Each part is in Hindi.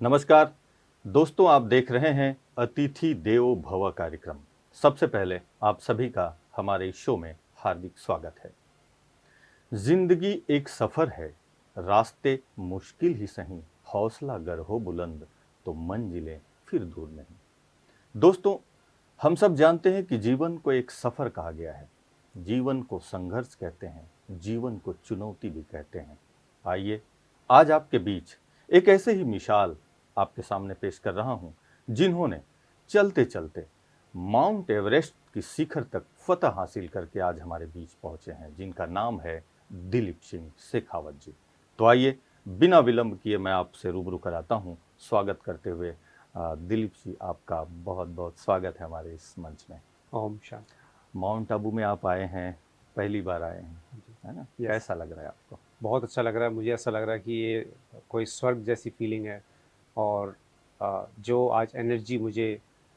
नमस्कार दोस्तों, आप देख रहे हैं अतिथि देवो भव कार्यक्रम। सबसे पहले आप सभी का हमारे इस शो में हार्दिक स्वागत है। जिंदगी एक सफर है, रास्ते मुश्किल ही सही, हौसला गर हो बुलंद तो मंजिलें फिर दूर नहीं। दोस्तों, हम सब जानते हैं कि जीवन को एक सफर कहा गया है। जीवन को संघर्ष कहते हैं, जीवन को चुनौती भी कहते हैं। आइए आज आपके बीच एक ऐसे ही मिसाल आपके सामने पेश कर रहा हूं, जिन्होंने चलते चलते माउंट एवरेस्ट की शिखर तक फतह हासिल करके आज हमारे बीच पहुंचे हैं, जिनका नाम है दिलीप सिंह शेखावत जी। तो आइए बिना विलंब किए मैं आपसे रूबरू कराता हूं। स्वागत करते हुए दिलीप जी, आपका बहुत बहुत स्वागत है हमारे इस मंच में। ओम शांति। माउंट आबू में आप आए हैं, पहली बार आए हैं, जी। है ना? यस, कैसा लग रहा है आपको? बहुत अच्छा लग रहा है। मुझे ऐसा लग रहा है कि ये कोई स्वर्ग जैसी फीलिंग है। और जो आज एनर्जी मुझे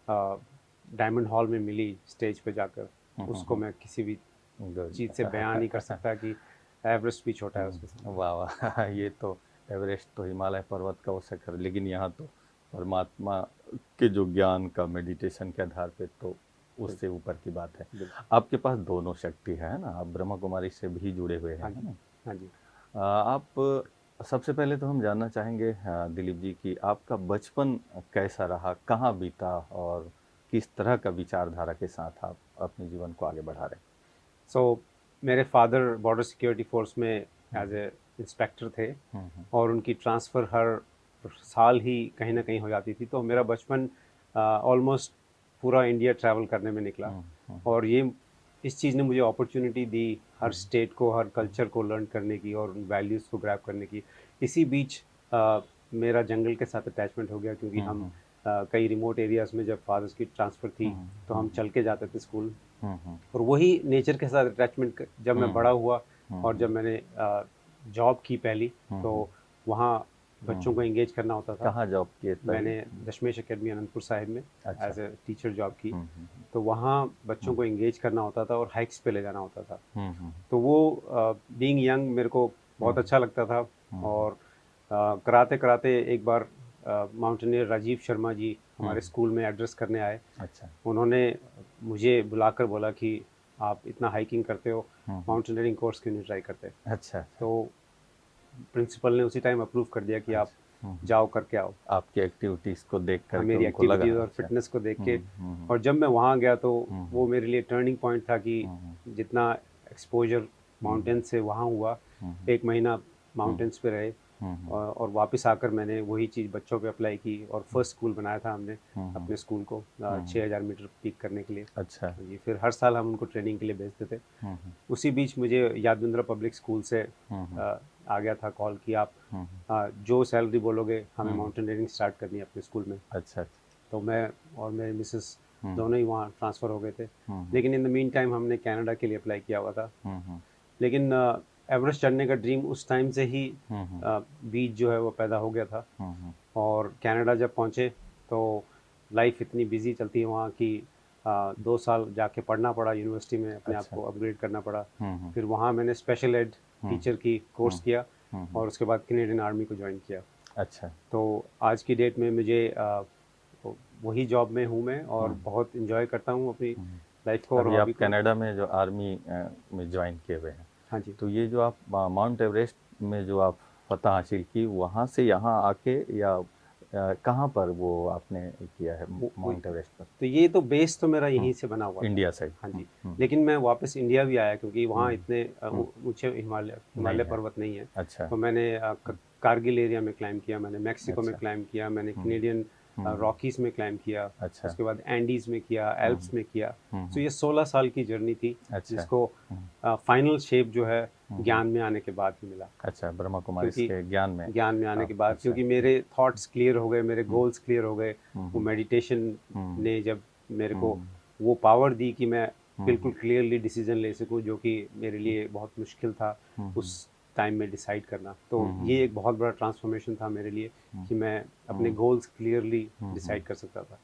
डायमंड हॉल में मिली स्टेज पे जाकर, उसको मैं किसी भी गुड। चीज़ से बयान नहीं कर सकता कि एवरेस्ट भी छोटा है उसके सामने। वाह वाह ये तो एवरेस्ट तो हिमालय पर्वत का वो शिखर, लेकिन यहाँ तो परमात्मा के जो ज्ञान का मेडिटेशन के आधार पे तो उससे बिल्कुल, ऊपर की बात है। बिल्कुल। आपके पास दोनों शक्ति है ना, आप ब्रह्मा कुमारी से भी जुड़े हुए हैं, हाँ है जी, ना? हाँ जी। आप सबसे पहले तो हम जानना चाहेंगे दिलीप जी कि आपका बचपन कैसा रहा, कहाँ बीता और किस तरह का विचारधारा के साथ आप अपने जीवन को आगे बढ़ा रहे सो मेरे फादर बॉर्डर सिक्योरिटी फोर्स में एज ए इंस्पेक्टर थे, हैं? और उनकी ट्रांसफ़र हर साल ही कहीं ना कहीं हो जाती थी। तो मेरा बचपन ऑलमोस्ट पूरा इंडिया ट्रैवल करने में निकला। हम्म, हम्म, और ये इस चीज़ ने मुझे अपॉर्चुनिटी दी हर हम्म, स्टेट को, हर कल्चर को लर्न करने की और वैल्यूज़ को ग्रैब करने की। इसी बीच मेरा जंगल के साथ अटैचमेंट हो गया, क्योंकि हम हम्म, कई रिमोट एरियाज़ में जब फादर्स की ट्रांसफ़र थी, हम्म, तो हम चल के जाते थे स्कूल। हम्म, और वही नेचर के साथ अटैचमेंट जब मैं हम्म, बड़ा हुआ, और जब हम्म, मैंने जॉब की पहली, तो हम्म, वहाँ बच्चों को हम्म। एंगेज करना होता था। कहाँ जॉब किए पहले? मैंने दशमेश एकेडमी अनंतपुर साहिब में अच्छा। एज ए टीचर जॉब की। हम्म, तो वहाँ बच्चों हम्म, को एंगेज करना होता था और हाइक्स पे ले जाना होता था। हम्म, तो वो बीइंग यंग मेरे को बहुत हम्म, अच्छा लगता था। हम्म, और कराते कराते एक बार माउंटेनियर राजीव शर्मा जी हमारे हम्म। स्कूल में एड्रेस करने आए। अच्छा। उन्होंने मुझे बुलाकर बोला कि आप इतना हाइकिंग करते हो, हम्म। माउंटेनियरिंग कोर्स क्यों नहीं ट्राई करते। अच्छा अच्छा। तो प्रिंसिपल ने उसी टाइम अप्रूव कर दिया कि आप अच्छा। जाओ करके आओ। आपकी एक्टिविटीज को देख हाँ, करके मेरी उनको लगा। एक्टिविटीज़ और अच्छा। फिटनेस को देख के। हम्म, हम्म, और जब मैं वहाँ गया तो हम्म, वो मेरे लिए टर्निंग पॉइंट था कि हम्म, जितना एक्सपोजर हम्म, माउंटेन्स से वहाँ हुआ, हम्म, एक महीना हम्म, माउंटेन्स पे रहे। हम्म, और वापस आकर मैंने वही चीज़ बच्चों पे अप्लाई की, और फर्स्ट स्कूल बनाया था हमने हम्म, अपने स्कूल को हम्म। 6,000 मीटर पीक करने के लिए। अच्छा। जी, फिर हर साल हम उनको ट्रेनिंग के लिए भेजते थे। हम्म, उसी बीच मुझे यादविंद्रा पब्लिक स्कूल से हम्म, आ गया था कॉल कि आप हम्म, जो सैलरी बोलोगे हमें हम्म। माउंटेनियरिंग स्टार्ट करनी है अपने स्कूल में। अच्छा अच्छा। तो मैं और मेरे मिसेस हम्म, दोनों ही वहाँ ट्रांसफ़र हो गए थे। हम्म, लेकिन इन द मीन टाइम हमने कनाडा के लिए अप्लाई किया हुआ था। हम्म, लेकिन एवरेस्ट चढ़ने का ड्रीम उस टाइम से ही हम्म, बीज जो है वो पैदा हो गया था। हम्म, और कनाडा जब पहुँचे तो लाइफ इतनी बिजी चलती है वहाँ कि 2 साल जाके पढ़ना पड़ा यूनिवर्सिटी में, अपने आप अच्छा। को अपग्रेड करना पड़ा। हम्म, फिर वहाँ मैंने स्पेशल एड हम्म, टीचर की कोर्स हम्म, किया, हम्म। और उसके बाद कैनेडियन आर्मी को ज्वाइन किया। अच्छा। तो आज की डेट में मुझे वही जॉब में हूँ मैं, और हम्म, बहुत इन्जॉय करता हूँ अपनी हम्म। लाइफ को और अभी हॉबी आप को। कनाडा में जो आर्मी में ज्वाइन किए हुए हैं, हाँ जी। तो ये जो आप माउंट एवरेस्ट में जो आप फतह हासिल की, वहाँ से यहाँ आके या कहाँ पर वो आपने किया है वो माउंट एवरेस्ट पर? तो ये तो बेस तो मेरा हम्म, यहीं से बना हुआ था। India side. हाँ हम्म, जी। हम्म, लेकिन मैं वापस इंडिया भी आया, क्योंकि वहाँ हम्म, इतने हम्म। ऊंचे हिमालय नहीं हिमालय है। पर्वत नहीं है। अच्छा। तो मैंने कारगिल एरिया में क्लाइम किया, मैंने मैक्सिको में अच्छा। क्लाइम किया, मैंने हम्म, कैनेडियन हम्म। रॉकीज़ में क्लाइम किया। अच्छा। उसके बाद एंडीज़ में किया, हम्म, एल्प्स में किया। तो हम्म। ये 16 साल की जर्नी थी, अच्छा। जिसको हम्म, फाइनल शेप जो है हम्म। ज्ञान में आने के बाद ही मिला। अच्छा, ब्रह्मा कुमारी क्योंकि के ज्ञान में ज्ञान में आने के आप। बाद, अच्छा। क्योंकि मेरे थॉट्स क्लियर हो गए, मेरे हम्म, गोल्स क्लियर हो गए। वो हम्म, मेडिटेशन हम्म, ने जब मेरे को हम्म, वो पावर दी कि मैं बिल्कुल हम्म, क्लियरली डिसीजन ले सकूं, जो कि मेरे लिए बहुत मुश्किल था हम्म, उस टाइम में डिसाइड करना। तो हम्म, ये एक बहुत बड़ा ट्रांसफॉर्मेशन था मेरे लिए, हम्म, कि मैं अपने हम्म, गोल्स क्लियरली हम्म, डिसाइड कर सकता था।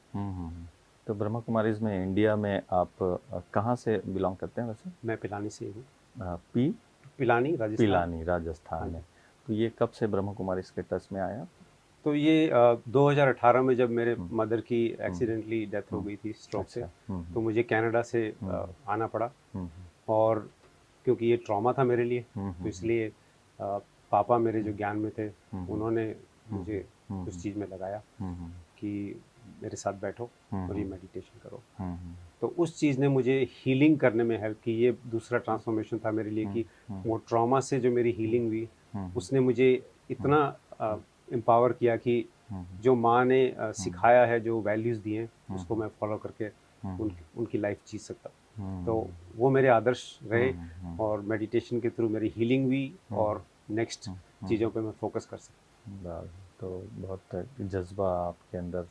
तो ब्रह्मा कुमारीज में इंडिया में आप कहाँ से बिलोंग करते हैं वैसे? मैं पिलानी से ही हूँ। पी पिलानी, राजस्थान। पिलानी, राजस्थान हाँ में। जी। तो ये कब से ब्रह्मा कुमारीज के टच में आया? तो ये 2018 में जब मेरे हम्म, मदर की एक्सीडेंटली डेथ हो गई थी स्ट्रोक से, अच्छा, तो मुझे कनाडा से आना पड़ा। और क्योंकि ये ट्रॉमा था मेरे लिए, तो इसलिए पापा मेरे जो ज्ञान में थे, उन्होंने मुझे उस चीज़ में लगाया कि मेरे साथ बैठो और ये मेडिटेशन करो। तो उस चीज़ ने मुझे हीलिंग करने में हेल्प की। ये दूसरा ट्रांसफॉर्मेशन था मेरे लिए कि वो ट्रॉमा से जो मेरी हीलिंग हुई, उसने मुझे इतना एम्पावर किया कि जो माँ ने सिखाया है, जो वैल्यूज़ दिए हैं, उसको मैं फॉलो करके उनकी लाइफ जी सकता हूँ। तो वो मेरे आदर्श रहे और मेडिटेशन के थ्रू मेरी हीलिंग हुई और नेक्स्ट चीज़ों पे मैं फोकस कर सकता। वाह, तो बहुत जज्बा आपके अंदर।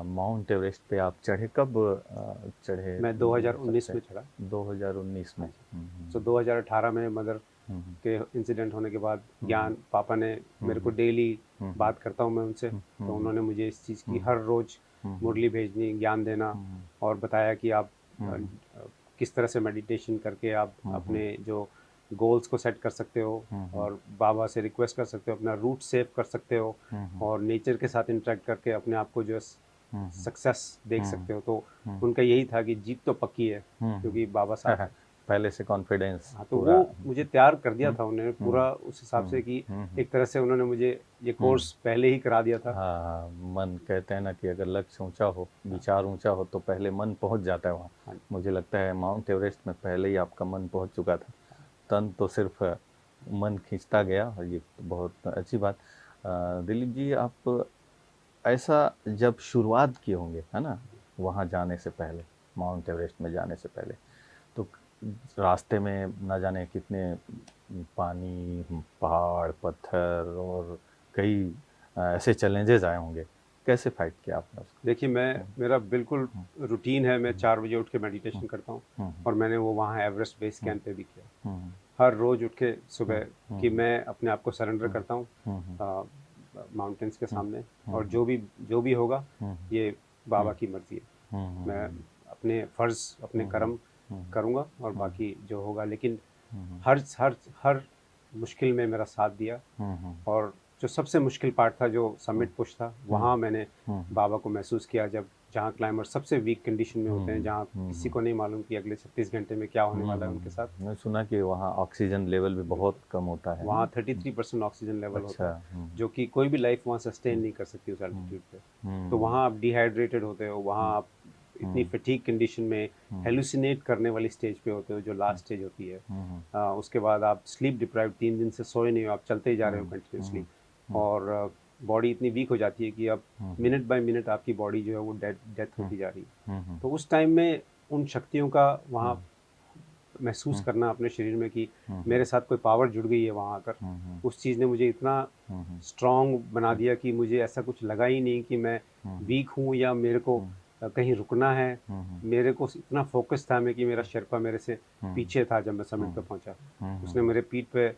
माउंट एवरेस्ट पे आप चढ़े कब? चढ़े मैं 2019 सबसे? में चढ़ा। 2019 हाँ में। जी। सो 2018 में मदर के इंसिडेंट होने के बाद ज्ञान पापा ने मेरे को डेली बात करता हूँ मैं उनसे, तो उन्होंने मुझे इस चीज़ की हर रोज़ मुरली भेजनी, ज्ञान देना और बताया कि आप किस तरह से मेडिटेशन करके आप अपने जो गोल्स को सेट कर सकते हो और बाबा से रिक्वेस्ट कर सकते हो, अपना रूट सेव कर सकते हो और नेचर के साथ इंटरेक्ट करके अपने आप को जो सक्सेस देख सकते हो। तो उनका यही था कि जीत तो पक्की है क्योंकि बाबा साथ है। पहले से कॉन्फिडेंस हाँ, तो पूरा। वो मुझे तैयार कर दिया था उन्होंने पूरा उस हिसाब से कि एक तरह से उन्होंने मुझे ये कोर्स पहले ही करा दिया था। हाँ, मन कहते हैं ना कि अगर लक्ष्य ऊंचा हो, विचार ऊंचा हो, तो पहले मन पहुंच जाता है वहाँ। हाँ, मुझे लगता है माउंट एवरेस्ट में पहले ही आपका मन पहुंच चुका था। तन तो सिर्फ मन खींचता गया, और ये तो बहुत अच्छी बात। दिलीप जी, आप ऐसा जब शुरुआत किए होंगे, है ना, वहाँ जाने से पहले, माउंट एवरेस्ट में जाने से पहले, तो रास्ते में ना जाने कितने पानी, पहाड़, पत्थर और कई ऐसे चैलेंजेस आए होंगे। कैसे फाइट किया आपने उसको? देखिए मेरा बिल्कुल रूटीन है, मैं 4 बजे उठ के मेडिटेशन करता हूँ और मैंने वो वहाँ एवरेस्ट बेस कैंप पे भी किया। हर रोज़ उठ के सुबह कि मैं अपने आप को सरेंडर करता हूँ माउंटेन्स के सामने, और जो भी होगा ये बाबा की मर्ज़ी है। मैं अपने फ़र्ज़, अपने कर्म करूँगा और बाकी जो होगा, लेकिन हर हर हर मुश्किल में मेरा साथ दिया। और जो सबसे मुश्किल पार्ट था, जो समिट पुश था, वहाँ मैंने बाबा को महसूस किया, जब जहाँ क्लाइंबर सबसे वीक कंडीशन में होते हैं, जहाँ किसी को नहीं मालूम कि अगले 36 घंटे में क्या होने वाला है उनके साथ। मैंने सुना कि वहाँ ऑक्सीजन लेवल भी बहुत कम होता है वहाँ ना? 33% ऑक्सीजन लेवल होता अच्छा। है, जो कि कोई भी लाइफ वहाँ सस्टेन नहीं कर सकती उस एल्टीट्यूड पे। तो वहाँ आप डिहाइड्रेटेड होते हो, वहाँ आप इतनी फटीग कंडीशन में हेलुसिनेट करने वाली स्टेज पे होते हो, जो लास्ट स्टेज होती है। उसके बाद आप स्लीप डिप्राइव्ड, 3 दिन से सोए नहीं हो, आप चलते ही जा रहे हो कंटिन्यूसली, और बॉडी इतनी वीक हो जाती है कि अब मिनट बाय मिनट आपकी बॉडी जो है वो डेथ होती जा रही है। तो उस टाइम में उन शक्तियों का वहाँ महसूस करना अपने शरीर में कि मेरे साथ कोई पावर जुड़ गई है वहाँ आकर, उस चीज़ ने मुझे इतना स्ट्रॉन्ग बना दिया कि मुझे ऐसा कुछ लगा ही नहीं कि मैं वीक हूँ या मेरे को कहीं रुकना है। मेरे को इतना फोकस था मैं कि मेरा शेरपा मेरे से पीछे था जब मैं समिट पे पहुंचा। उसने मेरे पीठ पे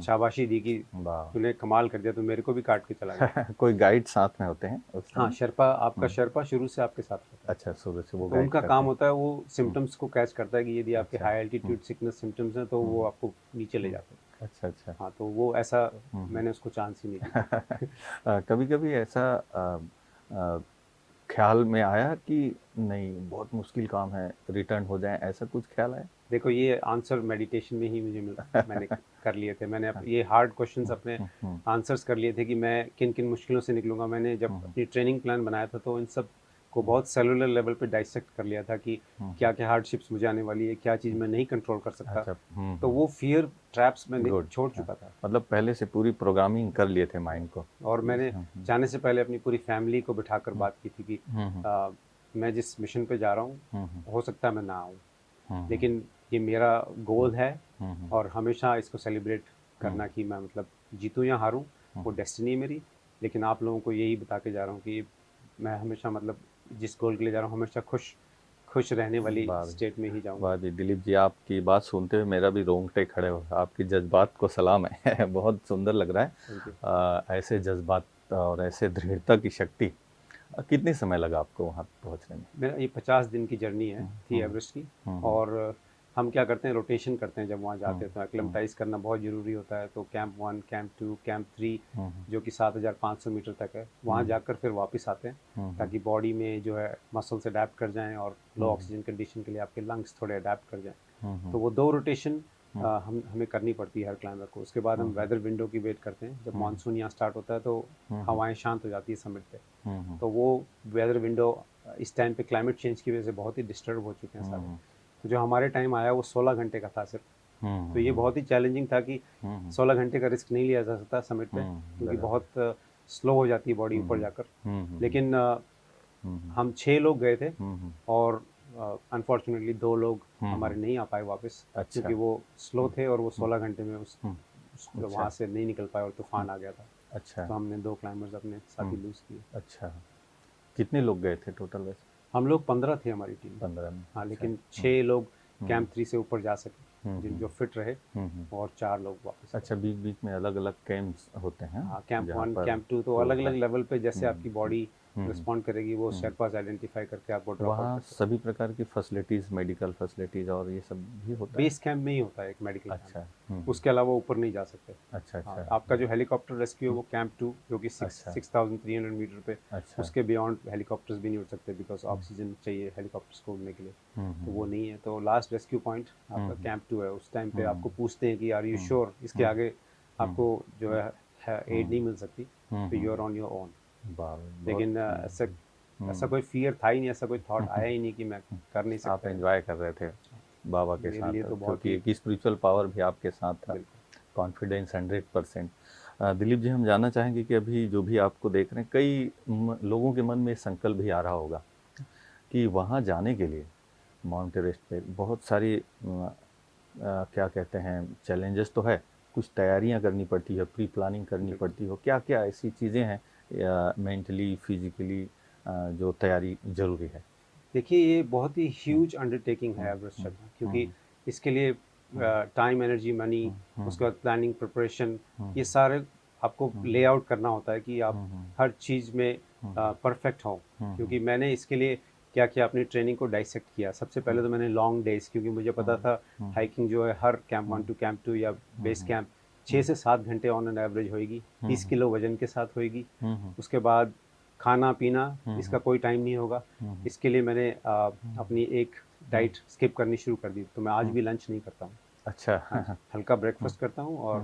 शाबाशी दी कि वाह। तूने कमाल कर दिया, तो मेरे को भी काट के चला गया। कोई गाइड साथ में होते हैं उस हाँ, समय? शेरपा, आपका शेरपा शुरू से आपके साथ रहता है। अच्छा, सुबह से वो तो गाइड उनका करते काम हैं। होता है, वो सिम्टम्स को कैच करता है कि यदि आपके अच्छा। हाई एल्टीट्यूड सिकनेस सिम्टम्स हैं तो वो आपको नीचे ले जाते हैं। अच्छा, अच्छा। हाँ, तो वो ऐसा मैंने उसको चांस ही नहीं दिया। कभी कभी ऐसा अ, ख्याल में आया कि नहीं, बहुत मुश्किल काम है, रिटर्न हो जाए, ऐसा कुछ ख्याल आया? देखो, ये आंसर मेडिटेशन में ही मैंने कर लिए थे। मैंने ये हार्ड क्वेश्चंस अपने आंसर्स कर लिए थे कि मैं किन किन मुश्किलों से निकलूंगा। मैंने जब अपनी ट्रेनिंग प्लान बनाया था तो इन सब को बहुत सेलुलर लेवल पे डाइसेक्ट कर लिया था कि क्या क्या हार्डशिप्स मुझे आने वाली है, क्या चीज़ मैं नहीं कंट्रोल कर सकता। अच्छा। तो वो फियर ट्रैप्स मैंने गुड। छोड़ चुका था। मतलब पहले से पूरी प्रोग्रामिंग कर लिए थे माइंड को। और मैंने जाने से पहले अपनी पूरी फैमिली को बिठाकर बात की थी कि मैं जिस मिशन पे जा रहा हूँ, हो सकता है मैं ना आऊँ, लेकिन ये मेरा गोल है और हमेशा इसको सेलिब्रेट करना कि मैं मतलब जीतूँ या हारूँ, वो डेस्टिनी है मेरी। लेकिन आप लोगों को यही बता के जा रहा हूँ कि मैं हमेशा मतलब जिस गोल के लिए जा रहा हूँ, हमेशा खुश रहने वाली वाह स्टेट में ही जाऊँगा। वाह जी, दिलीप जी, आपकी बात सुनते हुए मेरा भी रोंगटे खड़े हो, आपकी जज्बात को सलाम है। बहुत सुंदर लग रहा थैंक यू। है। ऐसे जज्बात और ऐसे दृढ़ता की शक्ति। कितने समय लगा आपको वहाँ पहुँचने में? मेरा ये 50 दिन की जर्नी है थी एवरेस्ट की। और हम क्या करते हैं, रोटेशन करते हैं जब वहाँ जाते हैं, तो एक्लेमेटाइज करना बहुत ज़रूरी होता है। तो कैंप 1, कैंप 2, कैंप 3 जो कि 7,500 मीटर तक है, वहाँ जाकर फिर वापस आते हैं ताकि बॉडी में जो है मसल्स अडेप्ट कर जाएं और लो ऑक्सीजन कंडीशन के लिए आपके लंग्स थोड़े अडेप्ट कर जाएं। तो वो 2 रोटेशन हमें करनी पड़ती है हर क्लाइंबर को। उसके बाद हम वेदर विंडो की वेट करते हैं। जब मानसून यहाँ स्टार्ट होता है तो हवाएं शांत हो जाती है समिट पे, तो वो वेदर विंडो इस टाइम पे क्लाइमेट चेंज की वजह से बहुत ही डिस्टर्ब हो चुके हैं सारे। तो जो हमारे टाइम आया वो 16 घंटे का था सिर्फ। तो ये बहुत ही चैलेंजिंग था कि 16 घंटे का रिस्क नहीं लिया जा सकता समिट पे, क्योंकि बहुत स्लो हो जाती है बॉडी ऊपर जाकर। लेकिन हम 6 लोग गए थे और अनफॉर्चुनेटली 2 लोग हमारे नहीं आ पाए वापस, अच्छा। क्योंकि वो स्लो थे और वो 16 घंटे में वहाँ से नहीं निकल पाए और तूफान आ गया था। अच्छा। तो हमने 2 क्लाइंबर्स अपने साथी लूज किए। अच्छा, कितने लोग गए थे टोटल वैसे? हम लोग 15 थे हमारी टीम। 15 में। हाँ, अच्छा। लेकिन 6 लोग कैंप 3 से ऊपर जा सके, जो फिट रहे, हम्म। और 4 लोग वापस आए। अच्छा, बीच बीच में अलग अलग कैंप्स होते हैं हाँ, कैंप जहाँ 1, पर कैंप 2 तो अलग अलग लेवल पे जैसे आपकी बॉडी हम्म, रिस्पॉन्ड करेगी, वो शेरपास आइडेंटिफाई करके आपको ड्रॉप आउट वहाँ करते हैं। सभी प्रकार की फैसिलिटीज़, मेडिकल फैसिलिटीज़ और ये सब भी होता है? बेस कैंप में ही होता है एक मेडिकल अच्छा। कैंप, उसके अलावा ऊपर नहीं जा सकते। अच्छा। हाँ, अच्छा। आपका जो हेलीकॉप्टर रेस्क्यू है वो कैंप 2 जो कि अच्छा। 6,300 मीटर पे, अच्छा। उसके बियॉन्ड हेलीकॉप्टर्स भी नहीं उड़ सकते, बिकॉज ऑक्सीजन चाहिए हेलीकॉप्टर्स को उड़ने के लिए। तो वो नहीं है। तो लास्ट रेस्क्यू पॉइंट आपका कैंप 2 है। उस टाइम पे आपको पूछते हैं कि आर यू श्योर, इसके आगे आपको जो है एड नहीं मिल सकती, तो you are on your own. लेकिन ऐसा कोई फियर था ही नहीं, ऐसा कोई थॉट आया ही नहीं कि मैं कर नहीं आप सकता। एंजॉय कर रहे थे बाबा के मेरे साथ, लिए तो बहुत क्योंकि ही, एक स्पिरिचुअल पावर भी आपके साथ था, बिल्कुल। कॉन्फिडेंस 100%। दिलीप जी, हम जानना चाहेंगे कि अभी जो भी आपको देख रहे हैं, कई लोगों के मन में संकल्प भी आ रहा होगा कि वहाँ जाने के लिए माउंट एवरेस्ट पे बहुत सारी क्या कहते हैं, चैलेंजेस तो है, कुछ तैयारियां करनी पड़ती है, प्री प्लानिंग करनी पड़ती हो, क्या क्या ऐसी चीज़ें हैं या मेंटली फिजिकली जो तैयारी ज़रूरी है? देखिए, ये बहुत ही ह्यूज अंडरटेकिंग है एवरेस्ट चढ़ना, क्योंकि इसके लिए टाइम, एनर्जी, मनी, उसके बाद प्लानिंग, प्रिपरेशन, ये सारे आपको लेआउट करना होता है कि आप हर चीज़ में परफेक्ट हो। क्योंकि मैंने इसके लिए क्या किया, अपनी ट्रेनिंग को डाइसेक्ट किया। सबसे पहले तो मैंने लॉन्ग डेज, क्योंकि मुझे पता था हाइकिंग जो है हर कैंप 1 टू कैंप 2 या बेस कैंप 6 से 7 घंटे ऑन एन एवरेज होएगी, 30 किलो वजन के साथ होएगी। उसके बाद खाना पीना, इसका कोई टाइम नहीं होगा। इसके लिए मैंने अपनी एक डाइट स्किप करनी शुरू कर दी। तो मैं आज भी लंच नहीं करता हूँ। अच्छा। हाँ, हल्का ब्रेकफास्ट करता हूँ और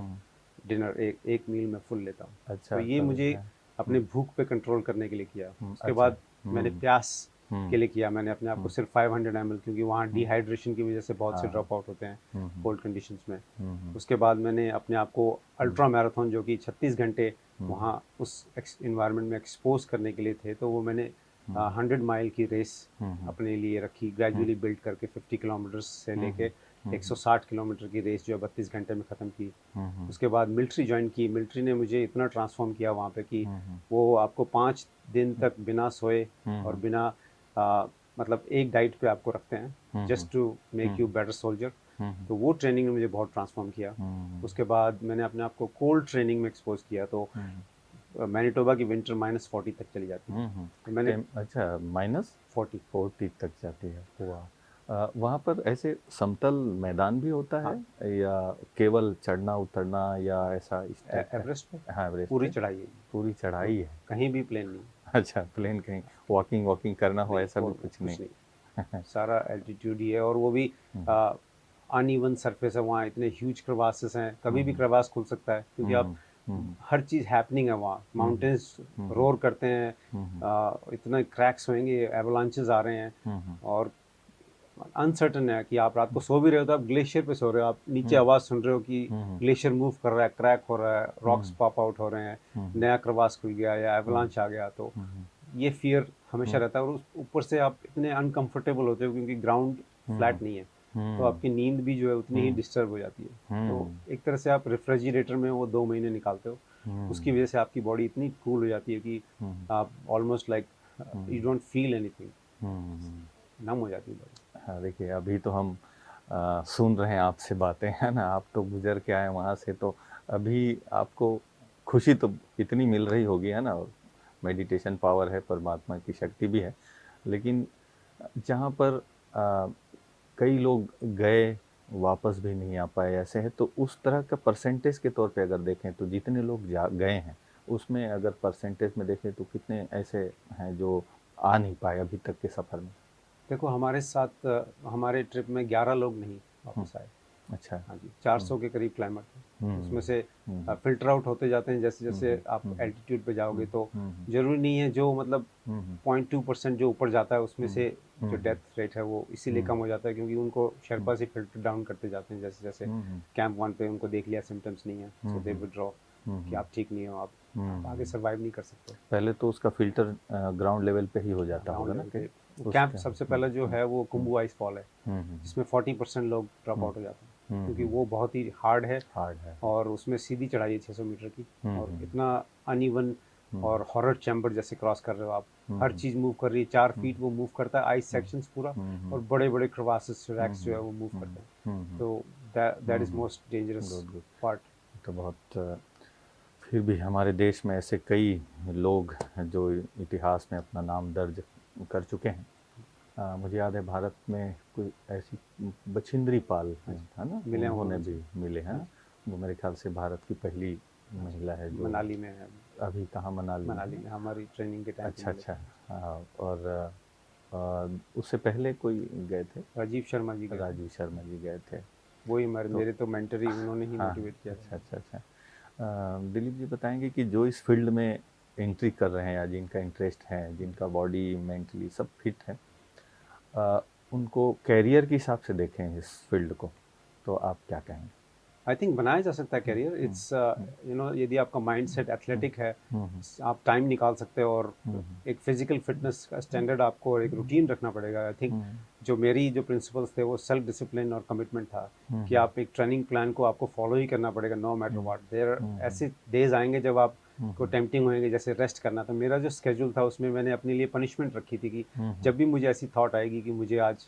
डिनर एक मील में फुल लेता हूँ। तो अच्छा, ये तो मुझे अपने भूख पे कंट्रोल करने के लिए किया। उसके अच्छा। बाद मैंने प्यास के लिए किया। मैंने अपने आप को सिर्फ 500 ml, क्योंकि वहाँ डिहाइड्रेशन की वजह से बहुत से ड्रॉप आउट होते हैं कोल्ड कंडीशंस में। उसके बाद मैंने अपने आप को अल्ट्रा मैराथन, जो कि 36 घंटे वहाँ उस इन्वायरमेंट में एक्सपोज करने के लिए थे, तो वो मैंने 100 माइल की रेस अपने लिए रखी, ग्रेजुअली बिल्ड करके 50 किलोमीटर से लेके 160 किलोमीटर की रेस जो है 32 घंटे में ख़त्म की। उसके बाद मिलिट्री ज्वाइन की। मिलिट्री ने मुझे इतना ट्रांसफॉर्म किया वहाँ पे कि वो आपको 5 दिन तक बिना सोए और बिना मतलब एक डाइट पे आपको रखते हैं, just to make you better soldier. तो वो ट्रेनिंग ने मुझे बहुत ट्रांसफॉर्म किया। उसके बाद मैंने अपने आप को कोल्ड ट्रेनिंग में एक्सपोज किया। तो मैनिटोबा की विंटर -40 तक चली जाती है। तो मैंने अच्छा, -40 तक जाती है, वाह। वहाँ पर ऐसे समतल मैदान भी होता है या केवल चढ़ना उतरना या ऐसा इस टाइप का? एवरेस्ट पे हाँ, एवरेस्ट पूरी पे चढ़ाई है, पूरी चढ़ाई है। कहीं भी प्लेन नहीं। अच्छा, प्लेन कहीं वॉकिंग वॉकिंग करना हो नहीं, ऐसा भी और कुछ नहीं? सारा एल्टीट्यूड ही है, और वो भी अनइवन सरफेस है। वहाँ इतने ह्यूज क्रेवासेस हैं, कभी भी क्रेवास खुल सकता है, क्योंकि आप हर चीज़ हैपनिंग है वहाँ। माउंटेन्स रोर करते हैं, इतना क्रैक्स होंगे, एवलांचेस आ रहे हैं, और अनसर्टन है कि आप रात को सो भी रहे हो तो आप ग्लेशियर पे सो रहे हो, आप नीचे आवाज़ सुन रहे हो कि ग्लेशियर मूव कर रहा है, क्रैक हो रहा है, रॉक्स पॉप आउट हो रहे हैं, नया क्रेवास खुल गया या एवलांच आ गया। तो ये फियर हमेशा रहता है, और ऊपर से आप इतने अनकंफर्टेबल होते हो क्योंकि ग्राउंड फ्लैट नहीं है, तो आपकी नींद भी जो है उतनी ही डिस्टर्ब हो जाती है। तो एक तरह से आप रेफ्रिजरेटर में वो 2 महीने निकालते हो, उसकी वजह से आपकी बॉडी इतनी कूल हो जाती है कि आप almost like you don't feel anything, numb हो जाती है बॉडी। हाँ, देखिए अभी तो हम सुन रहे हैं आपसे बातें, है ना, आप तो गुजर के आए वहाँ से, तो अभी आपको खुशी तो इतनी मिल रही होगी, है ना, मेडिटेशन पावर है, परमात्मा की शक्ति भी है, लेकिन जहाँ पर कई लोग गए वापस भी नहीं आ पाए ऐसे हैं, तो उस तरह का परसेंटेज के तौर पे अगर देखें तो जितने लोग जा गए हैं उसमें अगर परसेंटेज में देखें तो कितने ऐसे हैं जो आ नहीं पाए अभी तक के सफ़र में? देखो हमारे साथ हमारे ट्रिप में 11 लोग नहीं वापस आए। अच्छा। हाँ जी, 400 के करीब क्लाइंबर थे। हम्म, उसमें से हम्म, फ़िल्टर आउट होते जाते हैं जैसे हम्म, जैसे आप हम्म, एल्टीट्यूड पे जाओगे, तो हम्म, ज़रूरी नहीं है जो मतलब हम्म, 0.2% जो ऊपर जाता है उसमें से जो हम्म, डेथ रेट है वो इसीलिए कम हो जाता है क्योंकि उनको शेरपा से फ़िल्टर डाउन करते जाते हैं। जैसे जैसे हम्म, कैंप 1 पे उनको देख लिया सिम्पटम्स नहीं है, सो दे हम्म, विथड्रॉ कि हम्म, आप ठीक नहीं हो, आप आगे हम्म। सर्वाइव नहीं कर सकते। पहले तो उसका फिल्टर ग्राउंड लेवल पे ही हो जाता ग्राउंड होगा ना लेवल कि पे कैंप उसके। सबसे पहले जो है वो कुंभू आइस फॉल है, जिसमें 40% लोग ड्रॉप आउट हो जाते हैं क्योंकि वो बहुत ही हार्ड है हार्ड है। और उसमें सीधी चढ़ाई है 600 मीटर की, और हम्म, इतना अनइवन और हॉरर चैम्बर जैसे क्रॉस कर रहे हो आप। हर हम्म, चीज़ मूव कर रही है, 4 फीट वो मूव करता है, आइस सेक्शंस पूरा, हम्म, और बड़े बड़े क्रवासेस रैक्स जो है वो मूव हम्म, करते हैं। हम्म, तो that is most dangerous good good. Part. तो बहुत फिर भी हमारे देश में ऐसे कई लोग हैं जो इतिहास में अपना नाम दर्ज कर चुके हैं। मुझे याद है भारत में कोई ऐसी बछिंद्री पाल हाँ हैं, जी, है ना, मिले होंगे उन्होंने उनसे। भी मिले हैं हाँ ना। जी, वो मेरे ख्याल से भारत की पहली हाँ महिला है जी, जो मनाली में है। अभी कहाँ मनाली में है मनाली ना। में हमारी ट्रेनिंग के टाइम पे अच्छा मिले अच्छा। थे। हाँ, और उससे पहले कोई गए थे? राजीव शर्मा जी गए थे। राजीव शर्मा जी गए थे। वही हमारे तो मेरे तो मेंटर ही, उन्होंने ही हाँ, मोटिवेट किया अच्छा था। अच्छा अच्छा। दिलीप जी बताएंगे कि जो इस फील्ड में एंट्री कर रहे हैं या जिनका इंटरेस्ट है, जिनका बॉडी मेंटली सब फिट है, अ, उनको कैरियर के हिसाब से देखें इस फील्ड को, तो आप क्या कहेंगे? आई थिंक बनाया जा सकता है hmm, career. Hmm, it's you know, यदि आपका माइंड सेट हम्म, एथलेटिक है, हम्म, आप टाइम निकाल सकते हो, और हम्म, एक फिजिकल फिटनेस का स्टैंडर्ड आपको और एक रूटीन रखना पड़ेगा। आई थिंक हम्म, जो मेरी जो प्रिंसिपल्स थे वो सेल्फ डिसिप्लिन और कमिटमेंट था कि हम्म, आप एक ट्रेनिंग प्लान को आपको फॉलो ही करना पड़ेगा no matter hmm, what. There hmm, ऐसे डेज आएंगे जब आप को हम्म, टेम्पटिंग होएंगे जैसे रेस्ट करना। तो मेरा जो स्केड्यूल था उसमें मैंने अपने लिए पनिशमेंट रखी थी कि हम्म, जब भी मुझे ऐसी थॉट आएगी कि मुझे आज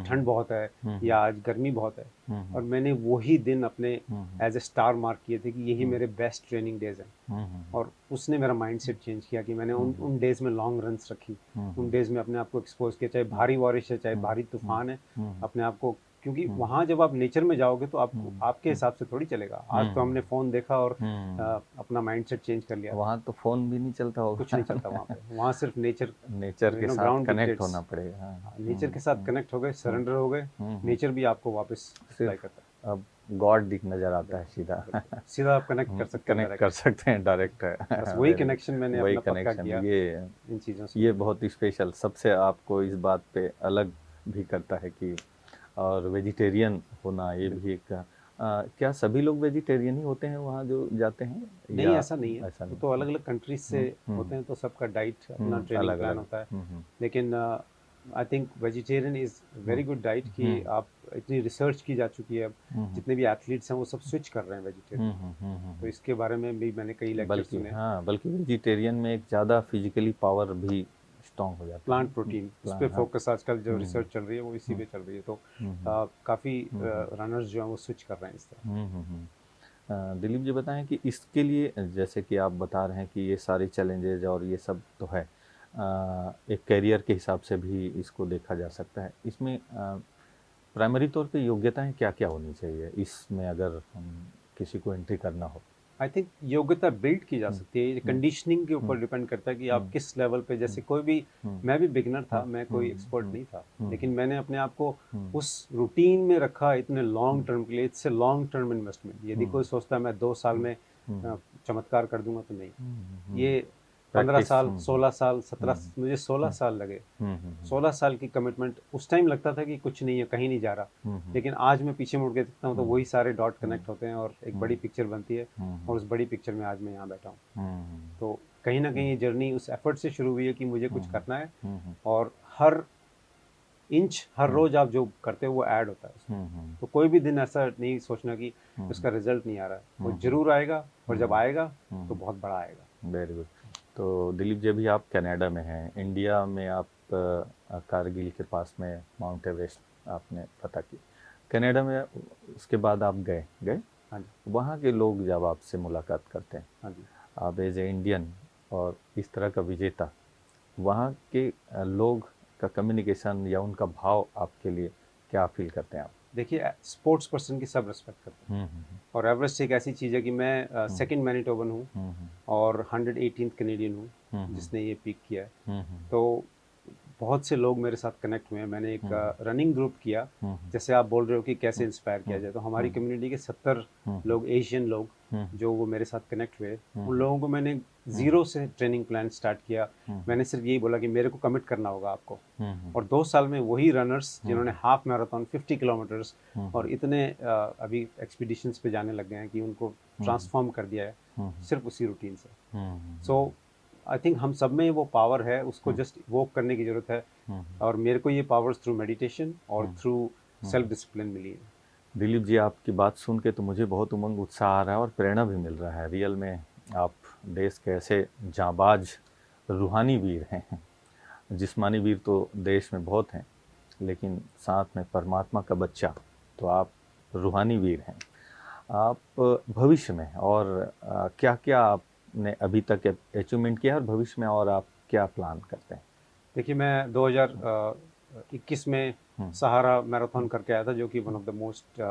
ठंड बहुत है हम्म, या आज गर्मी बहुत है, हम्म, और मैंने वही दिन अपने हम्म, एज ए स्टार मार्क किए थे कि यही हम्म, मेरे बेस्ट ट्रेनिंग डेज हैं। हम्म, और उसने मेरा माइंडसेट चेंज किया कि मैंने उन उन डेज़ में लॉन्ग रन्स रखी, उन हम्म, डेज़ में अपने आप को एक्सपोज़ किया, चाहे भारी बारिश है, चाहे हम्म, भारी तूफ़ान है, हम्म, अपने आप को, क्योंकि हम्म, वहाँ जब आप नेचर में जाओगे तो आपको हम्म, आपके हिसाब से थोड़ी चलेगा। आज तो हम्म, हमने फ़ोन देखा और हम्म। अपना माइंडसेट चेंज कर लिया। वहाँ तो फोन भी नहीं चलता कुछ नहीं होगा चलता वहाँ पे, वहाँ सिर्फ नेचर, नेचर के साथ ग्राउंड कनेक्ट डिक्टेट्स। होना पड़ेगा, हाँ। नेचर के साथ कनेक्ट हो गए, हम्म, सरेंडर हो गए, हम्म। नेचर भी आपको वापस सप्लाई सिर्फ करता अब गॉड दिख नजर है। आता है बिल्कुल, सीधा बिल्कुल। सीधा आप कनेक्ट कर सकते हो कनेक्ट कर डायरेक्ट। सकते हैं डायरेक्ट बस है वही वेरी गुड। कनेक्शन मैंने वही अपना पक्का कनेक्शन किया ये इन चीज़ों से। ये बहुत स्पेशल सबसे आपको इस बात पे अलग भी करता है कि, और वेजिटेरियन होना ये बिल्कुल। भी एक क्या सभी लोग वेजिटेरियन ही होते हैं वहाँ जो जाते हैं, नहीं, या ऐसा नहीं है, ऐसा वो नहीं? तो अलग-अलग कंट्रीज़ से हम्म, होते हैं, तो सबका डाइट अपना ट्रेनिंग अलग प्लान अलग। होता है। हम्म, लेकिन I think vegetarian is hmm, very good diet कि हम्म, आप, इतनी रिसर्च की जा चुकी है अब, हम्म, जितने भी एथलीट्स हैं वो सब स्विच कर रहे हैं वेजिटेरियन में। तो हम्म। इसके बारे में भी मैंने कई लेक्चर बल्कि सुने। हाँ, बल्कि वेजिटेरियन में एक ज़्यादा फिजिकली पावर भी स्ट्रांग हो जाता है प्लांट ना। प्रोटीन, उस पे प्लान हाँ। फोकस आजकल जो हम्म, रिसर्च चल रही है वो इसी हम्म, पे चल रही है। तो हम्म, काफ़ी हम्म, रनर्स जो हैं वो स्विच कर रहे हैं इस तरफ। दिलीप जी बताएं कि इसके लिए जैसे कि आप बता रहे हैं कि ये सारे चैलेंजेस और ये सब तो है, एक करियर के हिसाब से भी इसको देखा जा सकता है। इसमें प्राइमरी तौर पे योग्यताएं क्या क्या होनी चाहिए इसमें अगर हम किसी को एंट्री करना हो? आई थिंक योग्यता बिल्ड की जा हम्म, सकती है, ये हम्म, कंडीशनिंग के ऊपर हम्म, डिपेंड करता है कि आप हम्म, किस लेवल पे, जैसे हम्म, कोई भी, हम्म, मैं भी बिगिनर था, हम्म, मैं कोई हम्म, एक्सपर्ट हम्म, नहीं था, लेकिन हम्म, मैंने अपने आप को हम्म, उस रूटीन में रखा इतने लॉन्ग टर्म के लिए। इससे लॉन्ग टर्म इन्वेस्टमेंट, यदि हम्म, कोई सोचता है मैं 2 साल हम्म, में हम्म, चमत्कार कर दूंगा, तो नहीं। हम्म, ये 15 प्रैक्टिस। साल 16 साल 17, हम्म, मुझे 16 हम्म, साल लगे। हम्म, हम्म, 16 साल की कमिटमेंट, उस टाइम लगता था कि कुछ नहीं है, कहीं नहीं जा रहा, हम्म, लेकिन आज मैं पीछे मुड़ के देखता हूँ तो हम्म, वही सारे डॉट हम्म, कनेक्ट होते हैं और एक बड़ी हम्म, पिक्चर बनती है। हम्म, और उस बड़ी पिक्चर में आज मैं यहाँ बैठा हूँ। हम्म, तो कहीं न कहीं ये जर्नी उस एफर्ट से शुरू हुई है कि मुझे कुछ हम्म, करना है, हम्म, और हर इंच, हर हम्म, रोज़ आप जो करते हो वो ऐड होता है उसमें। हम्म, तो कोई भी दिन ऐसा नहीं सोचना कि हम्म, उसका रिज़ल्ट नहीं आ रहा है, वो हम्म, ज़रूर आएगा, और जब आएगा तो हम्म, बहुत बड़ा आएगा। Very good. तो दिलीप जी अभी आप कनाडा में हैं, इंडिया में आप कारगिल के पास में माउंट एवरेस्ट आपने फतह की। कनाडा में उसके बाद आप गए गए हाँ जी, वहाँ के लोग जब आपसे मुलाकात करते हैं, हाँ जी। आप एज ए इंडियन और इस तरह का विजेता, वहाँ के लोग का कम्युनिकेशन या उनका भाव आपके लिए क्या फील करते हैं आप? देखिए, स्पोर्ट्स पर्सन की सब रिस्पेक्ट करते हैं, और एवरेस्ट एक ऐसी चीज़ है कि मैं सेकंड मैनिटोबन हूँ और 118th कैनेडियन हूँ जिसने ये पीक किया है। तो बहुत से लोग मेरे साथ कनेक्ट हुए हैं। मैंने एक रनिंग ग्रुप किया, जैसे आप बोल रहे हो कि कैसे इंस्पायर किया जाए, तो हमारी कम्युनिटी के 70 लोग, एशियन लोग, जो वो मेरे साथ कनेक्ट हुए, उन लोगों को मैंने ज़ीरो से ट्रेनिंग प्लान स्टार्ट किया। मैंने सिर्फ यही बोला कि मेरे को कमिट करना होगा आपको, और 2 साल में वही रनर्स जिन्होंने हाफ मैराथन 50 किलोमीटर्स और इतने अभी एक्सपीडिशंस पे जाने लग गए हैं कि उनको ट्रांसफॉर्म कर दिया है सिर्फ उसी रूटीन से। सो आई थिंक हम सब में वो पावर है, उसको जस्ट वोक करने की ज़रूरत है, और मेरे को ये पावर्स थ्रू मेडिटेशन और थ्रू सेल्फ डिसिप्लिन मिली है। दिलीप जी, आपकी बात सुन के तो मुझे बहुत उमंग, उत्साह आ रहा है और प्रेरणा भी मिल रहा है। रियल में आप देश के ऐसे जांबाज रूहानी वीर हैं। जिस्मानी वीर तो देश में बहुत हैं, लेकिन साथ में परमात्मा का बच्चा, तो आप रूहानी वीर हैं। आप भविष्य में और क्या क्या आपने अभी तक अचीवमेंट किया है, और भविष्य में और आप क्या प्लान करते हैं? देखिए, मैं 2021 में सहारा मैराथन करके आया था, जो कि one of the most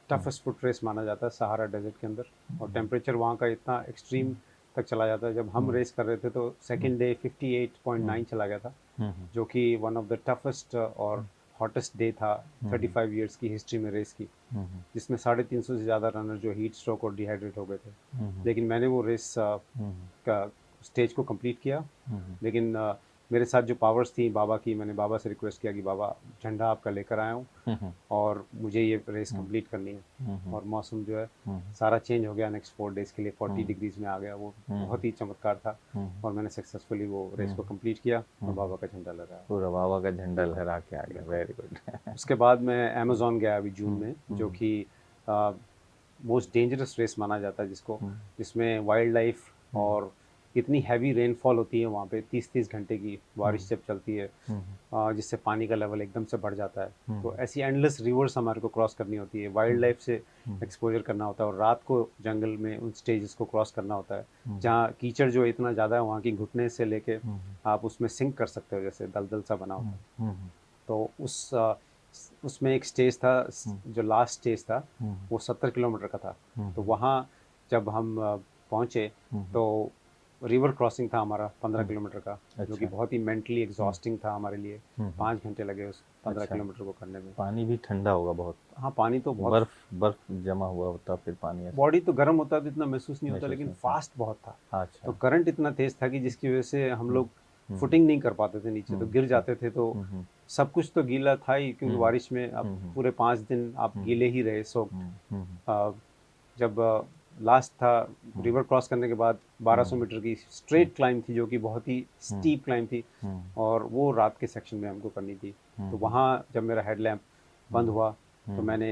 toughest foot race माना जाता है सहारा डेजर्ट के अंदर, और टेम्परेचर वहाँ का इतना एक्सट्रीम तक चला जाता है। जब हम रेस कर रहे थे तो सेकेंड डे 58.9 चला गया था, जो कि वन ऑफ द टफेस्ट और हॉटेस्ट डे था 35 इयर्स की हिस्ट्री में रेस की, जिसमें 350 से ज़्यादा रनर जो हीट स्ट्रोक और डिहाइड्रेट हो गए थे। लेकिन मैंने वो रेस का स्टेज को कंप्लीट किया। लेकिन मेरे साथ जो पावर्स थी बाबा की, मैंने बाबा से रिक्वेस्ट किया कि बाबा, झंडा आपका लेकर आया हूँ और मुझे ये रेस कंप्लीट करनी है। और मौसम जो है सारा चेंज हो गया नेक्स्ट 4 डेज़ के लिए, 40 डिग्रीज में आ गया, वो बहुत ही चमत्कार था, और मैंने सक्सेसफुली वो रेस को कंप्लीट किया और बाबा का झंडा लहराया। पूरा बाबा का झंडा लहरा के आ गया, वेरी गुड। उसके बाद मैं अमेज़न गया अभी जून में, जो कि मोस्ट डेंजरस रेस माना जाता है जिसको, जिसमें वाइल्ड लाइफ और इतनी हैवी रेनफॉल होती है वहाँ पे, 30-30 घंटे की बारिश जब चलती है, जिससे पानी का लेवल एकदम से बढ़ जाता है। तो ऐसी एंडलेस रिवर्स हमारे को क्रॉस करनी होती है, वाइल्ड लाइफ से एक्सपोजर करना होता है, और रात को जंगल में उन स्टेजेस को क्रॉस करना होता है जहाँ कीचड़ जो इतना ज़्यादा है, वहाँ की घुटने से लेके आप उसमें सिंक कर सकते हो, जैसे दलदल सा बना होता है। तो उसमें एक स्टेज था, जो लास्ट स्टेज था वो 70 किलोमीटर का था। तो वहाँ जब हम पहुँचे तो रिवर क्रॉसिंग था हमारा 15 किलोमीटर का, जो कि बहुत ही मेंटली एग्जॉस्टिंग था हमारे लिए। 5 घंटे लगे उस 15 किलोमीटर को करने में। पानी भी ठंडा होगा बहुत? हाँ, पानी तो बहुत, बर्फ जमा हुआ होता, फिर पानी बॉडी तो गर्म होता तो इतना महसूस नहीं होता, लेकिन फास्ट बहुत था। अच्छा। तो करंट इतना तेज था कि जिसकी वजह से हम लोग फुटिंग नहीं कर पाते थे नीचे, तो गिर जाते थे। तो सब कुछ तो गीला था ही, क्योंकि बारिश में आप पूरे 5 दिन आप गीले ही रहे, जब लास्ट था रिवर क्रॉस करने के बाद 1200 मीटर की स्ट्रेट क्लाइंब थी, जो कि बहुत ही स्टीप क्लाइंब थी, और वो रात के सेक्शन में हमको करनी थी। तो वहाँ जब मेरा हेडलैम्प बंद हुआ तो मैंने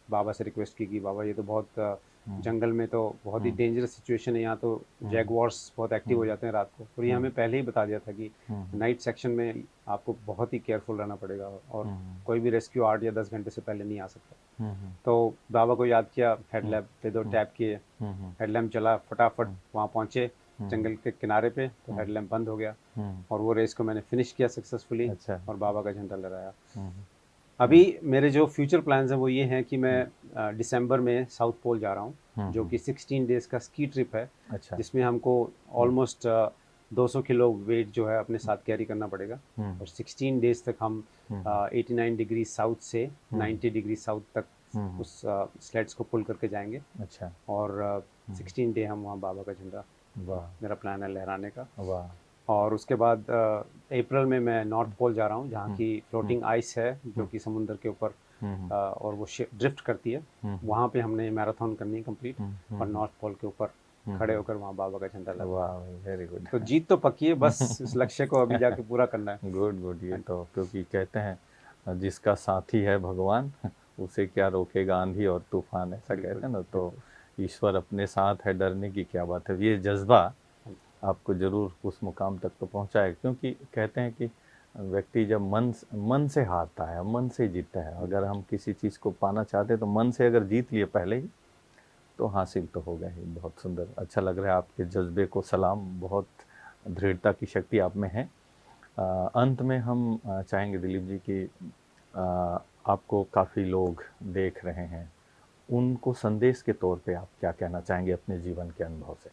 बाबा से रिक्वेस्ट की कि बाबा, ये तो बहुत जंगल में तो बहुत ही डेंजरस सिचुएशन है, यहाँ तो जैगुआर्स बहुत एक्टिव हो जाते हैं रात को, और ये हमें पहले ही बता दिया था कि नाइट सेक्शन में आपको बहुत ही केयरफुल रहना पड़ेगा, और कोई भी रेस्क्यू 8 या 10 घंटे से पहले नहीं आ सकता। तो बाबा को याद किया, हेडलैम्प पे 2 टैप किए, हेडलैम्प चला, फटाफट वहाँ पहुँचे जंगल के किनारे पे, तो हेडलैम्प बंद हो गया, और वो रेस को मैंने फिनिश किया सक्सेसफुली, और बाबा का झंडा लहराया। अभी मेरे जो फ्यूचर प्लान्स हैं वो ये हैं कि मैं दिसंबर में साउथ पोल जा रहा हूँ, जो कि 16 डेज़ का स्की ट्रिप है। अच्छा। जिसमें हमको ऑलमोस्ट 200 किलो वेट जो है अपने साथ कैरी करना पड़ेगा, और 16 डेज़ तक हम 89 डिग्री साउथ से 90 डिग्री साउथ तक उस स्लेड्स को पुल करके जाएंगे। अच्छा। और 16 डे हम वहाँ बाबा का झंडा, वाह, मेरा प्लान है लहराने का। वाह। और उसके बाद अप्रैल में मैं नॉर्थ पोल जा रहा हूँ, जहाँ की फ्लोटिंग आइस है, जो कि समुद्र के ऊपर और वो ड्रिफ्ट करती है। वहाँ पे हमने मैराथन करनी है कंप्लीट, और नॉर्थ पोल के ऊपर खड़े होकर वहाँ बाबा का झंडा लगा। वाह, वेरी गुड। तो जीत तो पक्की है, बस इस लक्ष्य को अभी जाके पूरा करना है। Good good. ये तो क्योंकि कहते हैं जिसका साथी है भगवान, उसे क्या रोकेगा आंधी और तूफान, ऐसा कहते हैं ना। तो ईश्वर अपने साथ है, डरने की क्या बात है। ये जज्बा आपको ज़रूर उस मुकाम तक तो पहुंचाएगा, क्योंकि कहते हैं कि व्यक्ति जब मन से हारता है, मन से जीतता है। अगर हम किसी चीज़ को पाना चाहते हैं तो मन से अगर जीत लिए पहले ही, तो हासिल तो होगा ही। बहुत सुंदर, अच्छा लग रहा है आपके जज्बे को सलाम, बहुत दृढ़ता की शक्ति आप में है। अंत में हम चाहेंगे दिलीप जी कि आपको काफ़ी लोग देख रहे हैं, उनको संदेश के तौर पे आप क्या कहना चाहेंगे अपने जीवन के अनुभव से?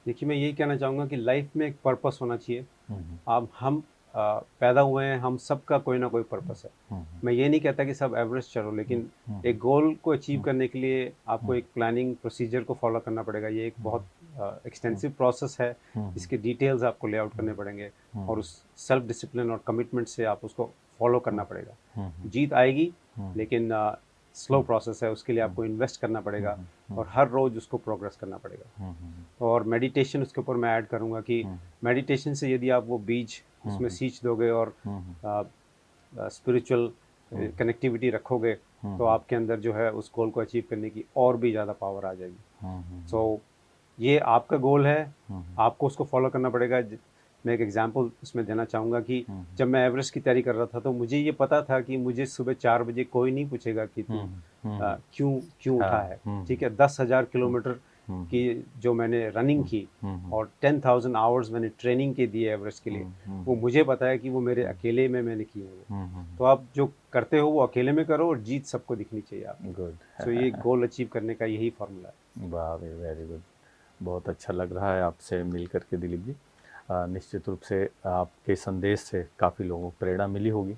देखिए, मैं यही कहना चाहूँगा कि लाइफ में एक पर्पस होना चाहिए। हम्म, अब हम पैदा हुए हैं, हम सबका कोई ना कोई पर्पस है। हम्म, मैं ये नहीं कहता कि सब एवरेस्ट चलो, लेकिन एक गोल को अचीव करने के लिए आपको एक प्लानिंग प्रोसीजर को फॉलो करना पड़ेगा। ये एक बहुत एक्सटेंसिव प्रोसेस है, इसके डिटेल्स आपको लेआउट करने पड़ेंगे और उस सेल्फ डिसिप्लिन और कमिटमेंट से आप उसको फॉलो करना पड़ेगा। जीत आएगी, लेकिन स्लो प्रोसेस है, उसके लिए आपको इन्वेस्ट करना पड़ेगा और हर रोज़ उसको प्रोग्रेस करना पड़ेगा। और मेडिटेशन उसके ऊपर मैं ऐड करूँगा कि मेडिटेशन से यदि आप वो बीज उसमें सींच दोगे और स्पिरिचुअल कनेक्टिविटी रखोगे, तो आपके अंदर जो है उस गोल को अचीव करने की और भी ज़्यादा पावर आ जाएगी। सो ये आपका गोल है, आपको उसको फॉलो करना पड़ेगा। मैं एक एग्जांपल उसमें देना चाहूँगा कि जब मैं एवरेस्ट की तैयारी कर रहा था, तो मुझे ये पता था कि मुझे सुबह 4 बजे कोई नहीं पूछेगा कि तू क्यों उठा है। ठीक है, 10,000 किलोमीटर की जो मैंने रनिंग की और 10,000 आवर्स मैंने ट्रेनिंग के दिए एवरेस्ट के लिए, वो मुझे पता है कि वो मेरे अकेले में मैंने किए हुए। तो आप जो करते हो वो अकेले में करो और जीत सबको दिखनी चाहिए आपको। गुड। सो ये गोल अचीव करने का यही फॉर्मूला है। वाह, वेरी गुड। बहुत अच्छा लग रहा है आपसे मिल करके दिलीप जी। निश्चित रूप से आपके संदेश से काफ़ी लोगों को प्रेरणा मिली होगी।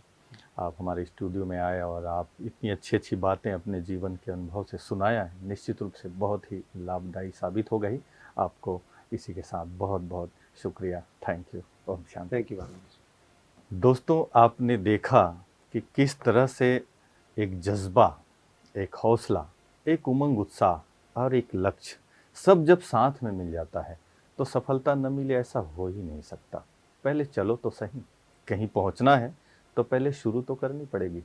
आप हमारे स्टूडियो में आए और आप इतनी अच्छी अच्छी बातें अपने जीवन के अनुभव से सुनाया है, निश्चित रूप से बहुत ही लाभदायी साबित हो गई। आपको इसी के साथ बहुत बहुत शुक्रिया। Thank you. ओम शांति। Thank you very much. दोस्तों, आपने देखा कि किस तरह से एक जज्बा, एक हौसला, एक उमंग, उत्साह और एक लक्ष्य सब जब साथ में मिल जाता है तो सफलता न मिले ऐसा हो ही नहीं सकता। पहले चलो तो सही, कहीं पहुंचना है तो पहले शुरू तो करनी पड़ेगी,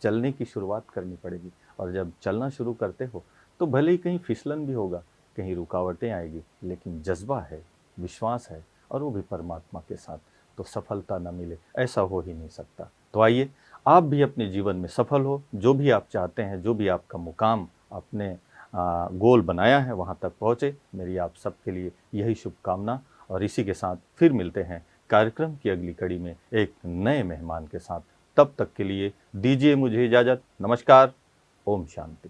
चलने की शुरुआत करनी पड़ेगी। और जब चलना शुरू करते हो तो भले ही कहीं फिसलन भी होगा, कहीं रुकावटें आएगी, लेकिन जज्बा है, विश्वास है और वो भी परमात्मा के साथ, तो सफलता न मिले ऐसा हो ही नहीं सकता। तो आइए आप भी अपने जीवन में सफल हो, जो भी आप चाहते हैं, जो भी आपका मुकाम आपने गोल बनाया है वहाँ तक पहुँचे। मेरी आप सबके लिए यही शुभकामना। और इसी के साथ फिर मिलते हैं कार्यक्रम की अगली कड़ी में एक नए मेहमान के साथ। तब तक के लिए दीजिए मुझे इजाज़त। नमस्कार। ओम शांति।